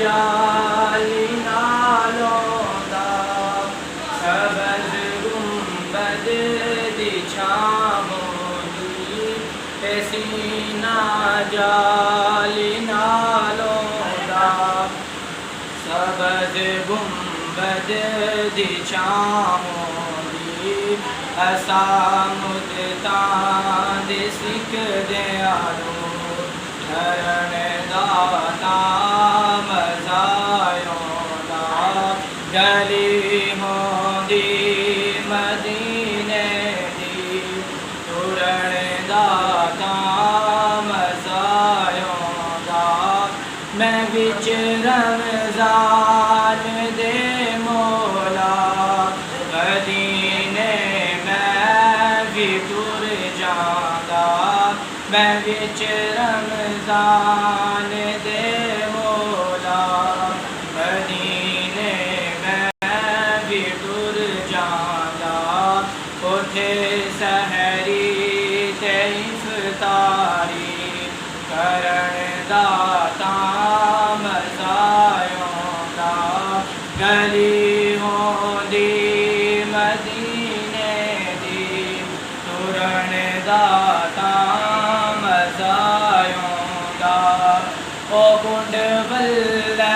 जाली नालों दा सबज गुंबद दी छावों दी सीना जाली नालों दा सबज गुंबद दी छावों दी असा मुद्दतां दे सिख दयालो धरण दाता मज़ायों दा गली होंदी मदीने दी तुरण दाता मज़ायों दा मैं विच रमज़ान दे मौला मदीने मैं भी तुर जांदा मैं विच रमज़ान दे मौला मदीने मैं भी तुर जांदा उठे सहरी ते इफ्तारी करण दाता मज़ायों दा गली होंदी मदीने दी तुरण दाता मज़ायों दा ओ कुंड वल्ला